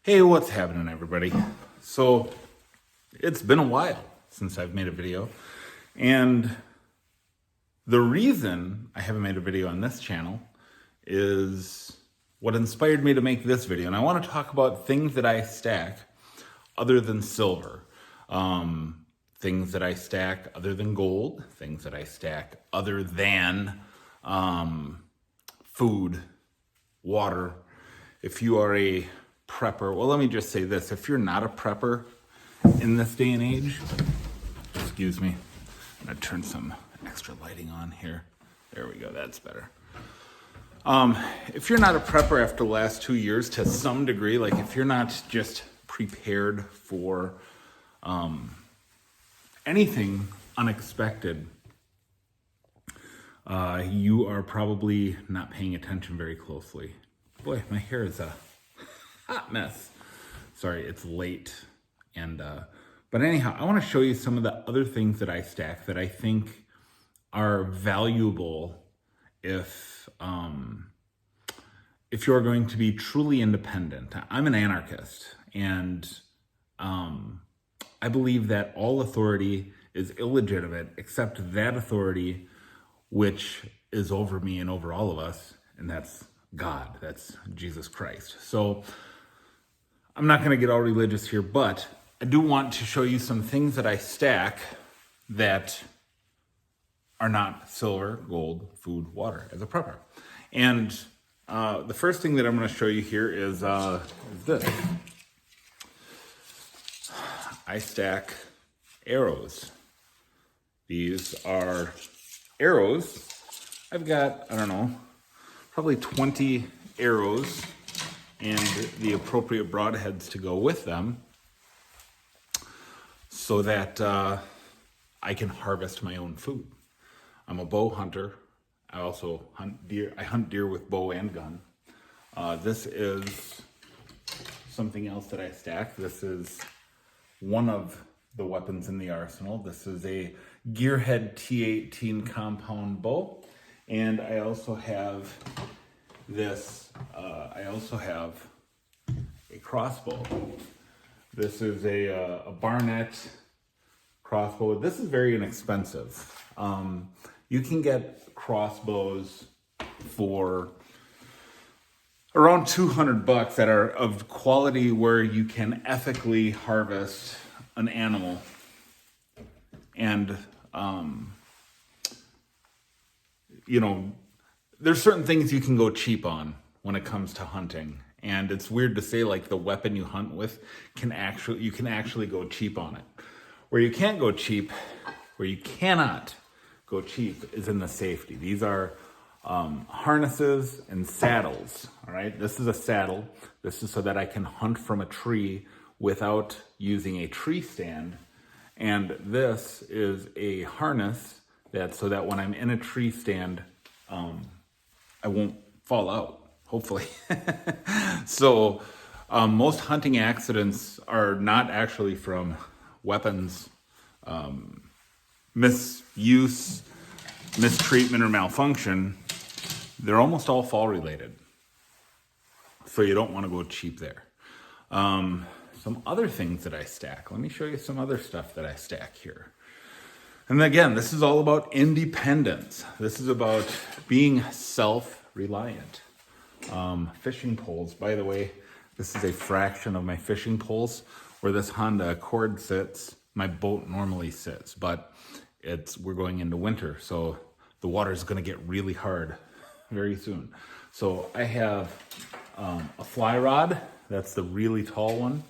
Hey, what's happening, everybody? So, it's been a while since I've made a video, and the reason I haven't made a video on this channel is what inspired me to make this video. And I want to talk about things that I stack other than silver, things that I stack other than gold, things that I stack other than food, water. If you are a prepper, well, let me just say this. If you're not a prepper in this day and age, excuse me, I'm gonna turn some extra lighting on here. There we go, that's better. If you're not a prepper after the last 2 years to some degree, like if you're not just prepared for anything unexpected, you are probably not paying attention very closely. Boy, my hair is a hot mess. Sorry, it's late. But anyhow, I want to show you some of the other things that I stack that I think are valuable if you're going to be truly independent. I'm an anarchist, and I believe that all authority is illegitimate except that authority which is over me and over all of us, and that's God, that's Jesus Christ. So I'm not going to get all religious here, but I do want to show you some things that I stack that are not silver, gold, food, water as a prepper. And the first thing that I'm going to show you here is this. I stack arrows. These are arrows. I've got, I don't know, probably 20 arrows and the appropriate broadheads to go with them so that I can harvest my own food. I'm a bow hunter. I also hunt deer. I hunt deer with bow and gun. This is something else that I stack. This is one of the weapons in the arsenal. This is a Gearhead T18 compound bow. And I also have this, I also have a crossbow. This is a Barnett crossbow. This is very inexpensive. You can get crossbows for around $200 that are of quality where you can ethically harvest an animal. And, you know, there's certain things you can go cheap on when it comes to hunting. And it's weird to say, like, the weapon you hunt with you can actually go cheap on it. Where you can't go cheap, where you cannot go cheap is in the safety. These are harnesses and saddles, all right? This is a saddle. This is so that I can hunt from a tree without using a tree stand. And this is a harness that's so that when I'm in a tree stand, I won't fall out, hopefully. So most hunting accidents are not actually from weapons, misuse, mistreatment, or malfunction. They're almost all fall related. So you don't want to go cheap there. Some other things that I stack. Let me show you some other stuff that I stack here. And again, this is all about independence. This is about being self-reliant. Fishing poles, by the way, this is a fraction of my fishing poles. Where this Honda Accord sits, my boat normally sits, but we're going into winter, so the water is going to get really hard very soon. So I have a fly rod. That's the really tall one.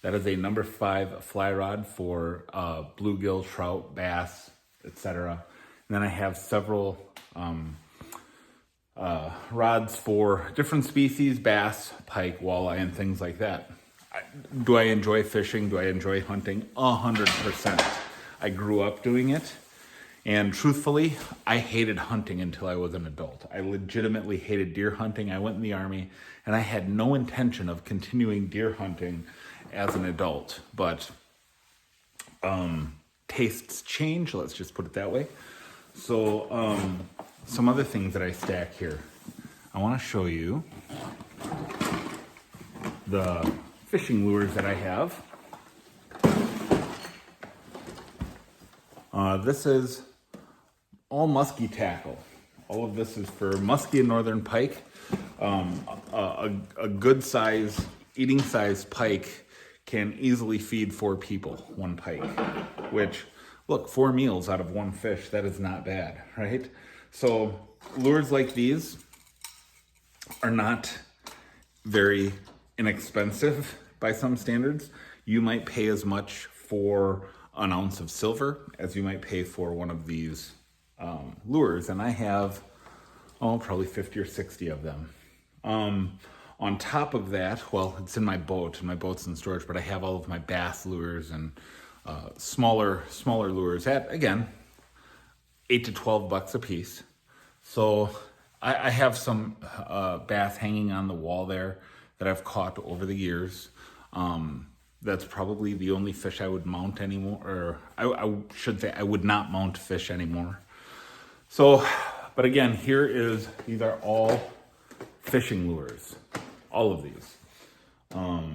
That is a number 5 fly rod for bluegill, trout, bass, etc. And then I have several rods for different species, bass, pike, walleye, and things like that. Do I enjoy fishing? Do I enjoy hunting? 100%. I grew up doing it. And truthfully, I hated hunting until I was an adult. I legitimately hated deer hunting. I went in the Army, and I had no intention of continuing deer hunting as an adult. But tastes change, let's just put it that way. So some other things that I stack here. I want to show you the fishing lures that I have. This is all musky tackle. All of this is for musky and northern pike. A good size, eating size pike can easily feed 4 people, one pike, which, look, 4 meals out of one fish, that is not bad, right? So lures like these are not very inexpensive by some standards. You might pay as much for an ounce of silver as you might pay for one of these lures, and I have probably 50 or 60 of them. On top of that, well, it's in my boat, and my boat's in storage, but I have all of my bass lures and smaller lures at, again, $8 to $12 a piece. So I have some bass hanging on the wall there that I've caught over the years. That's probably the only fish I would mount anymore, or I should say I would not mount fish anymore. So, but again, these are all fishing lures, all of these. All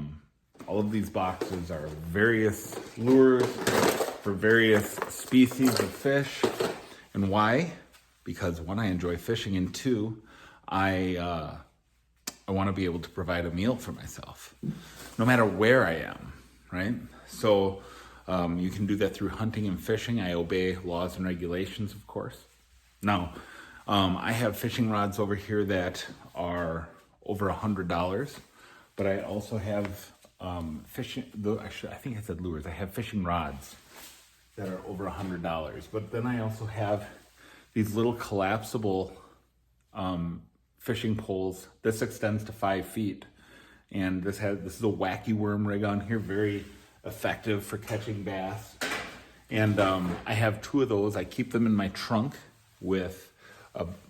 of these boxes are various lures for various species of fish. And why? Because one, I enjoy fishing, and two, I want to be able to provide a meal for myself, no matter where I am, right? So you can do that through hunting and fishing. I obey laws and regulations, of course. Now, I have fishing rods over here that are over $100, but I also have I think I said lures. I have fishing rods that are over $100, but then I also have these little collapsible fishing poles. This extends to 5 feet, and this is a wacky worm rig on here, very effective for catching bass. And I have 2 of those. I keep them in my trunk with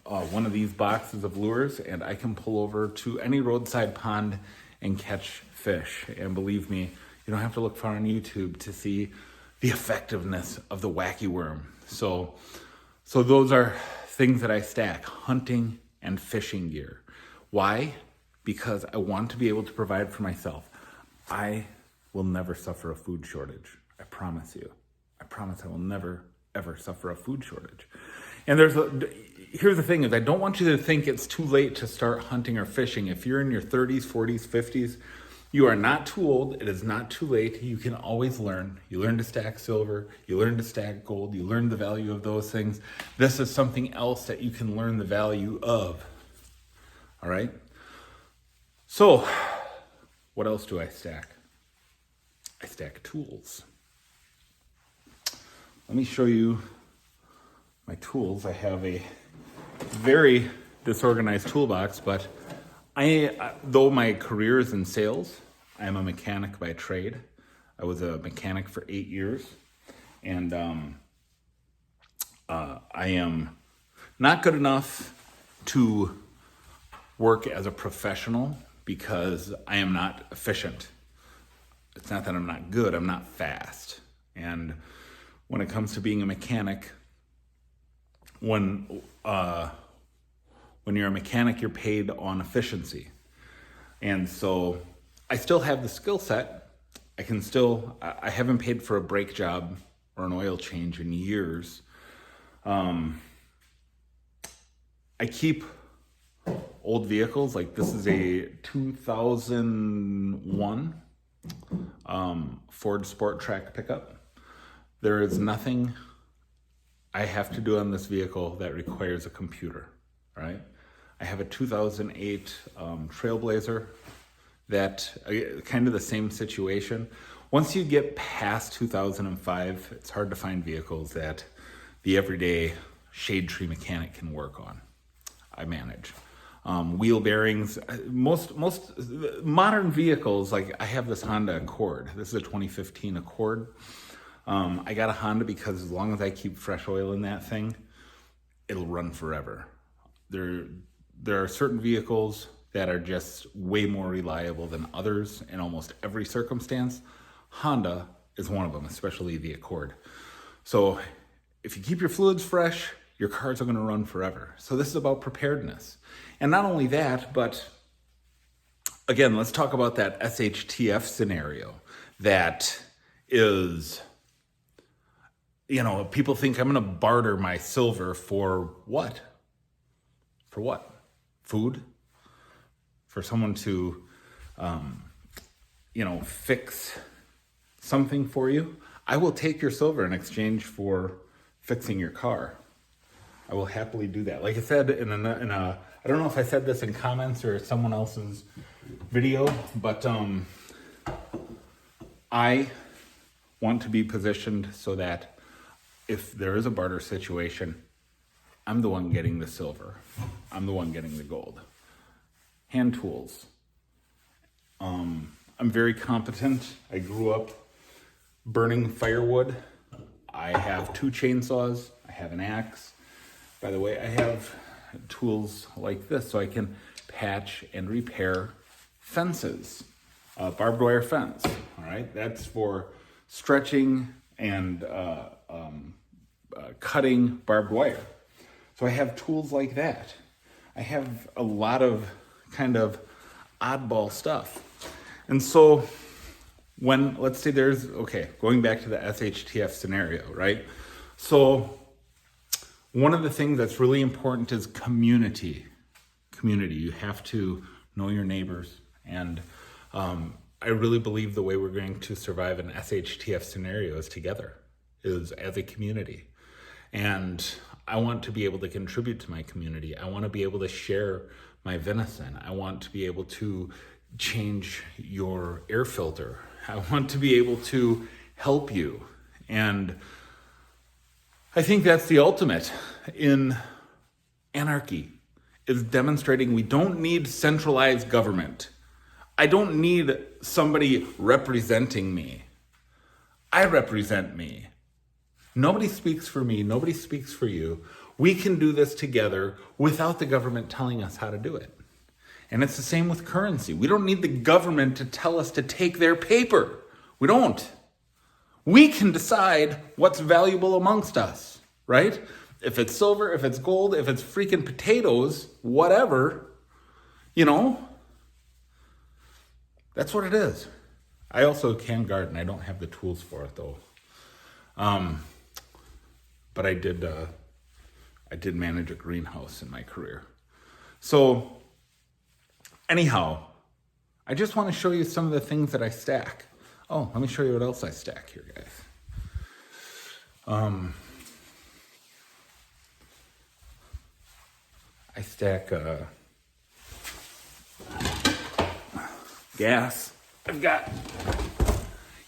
one of these boxes of lures, and I can pull over to any roadside pond and catch fish. And believe me, you don't have to look far on YouTube to see the effectiveness of the wacky worm. So those are things that I stack: hunting and fishing gear. Why? Because I want to be able to provide for myself. I will never suffer a food shortage. I promise you. I promise I will never, ever suffer a food shortage. And here's the thing is, I don't want you to think it's too late to start hunting or fishing. If you're in your 30s, 40s, 50s, you are not too old. It is not too late. You can always learn. You learn to stack silver. You learn to stack gold. You learn the value of those things. This is something else that you can learn the value of. All right? So, what else do I stack? I stack tools. Let me show you my tools. I have a very disorganized toolbox, but though my career is in sales, I am a mechanic by trade. I was a mechanic for 8 years, and I am not good enough to work as a professional because I am not efficient. It's not that I'm not good, I'm not fast. And when it comes to being a mechanic, when you're a mechanic, you're paid on efficiency. And so I still have the skill set. I haven't paid for a brake job or an oil change in years. I keep old vehicles. Like this is a 2001 Ford Sport Track pickup. There is nothing I have to do on this vehicle that requires a computer, right? I have a 2008 Trailblazer that, kind of the same situation. Once you get past 2005, it's hard to find vehicles that the everyday shade tree mechanic can work on. I manage. Wheel bearings, most modern vehicles, like I have this Honda Accord. This is a 2015 Accord. I got a Honda because as long as I keep fresh oil in that thing, it'll run forever. There are certain vehicles that are just way more reliable than others in almost every circumstance. Honda is one of them, especially the Accord. So if you keep your fluids fresh, your cars are going to run forever. So this is about preparedness. And not only that, but again, let's talk about that SHTF scenario that is, people think I'm going to barter my silver for what? For what? Food? For someone to, fix something for you? I will take your silver in exchange for fixing your car. I will happily do that. Like I said in a I don't know if I said this in comments or someone else's video, but I want to be positioned so that if there is a barter situation, I'm the one getting the silver. I'm the one getting the gold. Hand tools. I'm very competent. I grew up burning firewood. I have 2 chainsaws. I have an axe. By the way, I have tools like this so I can patch and repair fences, barbed wire fence. All right, that's for stretching and cutting barbed wire. So I have tools like that. I have a lot of kind of oddball stuff. And so when, let's say going back to the SHTF scenario, right? So one of the things that's really important is community. You have to know your neighbors. And I really believe the way we're going to survive an SHTF scenario is together, is as a community. And I want to be able to contribute to my community. I want to be able to share my venison. I want to be able to change your air filter. I want to be able to help you. And I think that's the ultimate in anarchy, is demonstrating we don't need centralized government. I don't need somebody representing me. I represent me. Nobody speaks for me. Nobody speaks for you. We can do this together without the government telling us how to do it. And it's the same with currency. We don't need the government to tell us to take their paper. We don't. We can decide what's valuable amongst us, right? If it's silver, if it's gold, if it's freaking potatoes, whatever, that's what it is. I also can garden. I don't have the tools for it though. But I did manage a greenhouse in my career. So anyhow, I just want to show you some of the things that I stack. Oh, let me show you what else I stack here, guys. I stack gas. I've got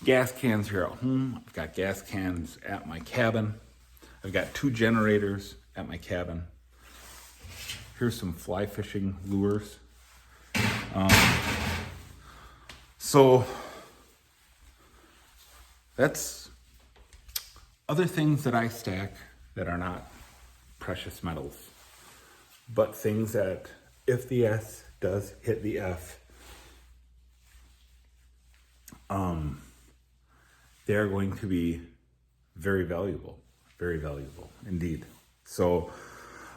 gas cans here at home. I've got gas cans at my cabin. I've got 2 generators at my cabin. Here's some fly fishing lures. So that's other things that I stack that are not precious metals, but things that if the S does hit the F, they're going to be very valuable indeed. So,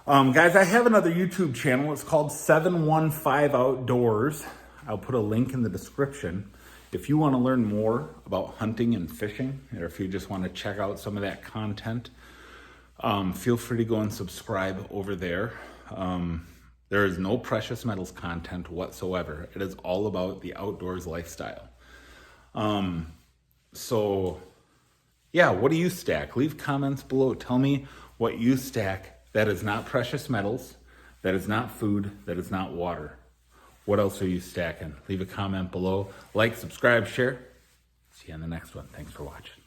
guys, I have another YouTube channel. It's called 715 Outdoors. I'll put a link in the description. If you want to learn more about hunting and fishing, or if you just want to check out some of that content, feel free to go and subscribe over there. There is no precious metals content whatsoever. It is all about the outdoors lifestyle. So yeah, what do you stack? Leave comments below. Tell me what you stack that is not precious metals, that is not food, that is not water. What else are you stacking? Leave a comment below. Like, subscribe, share. See you on the next one. Thanks for watching.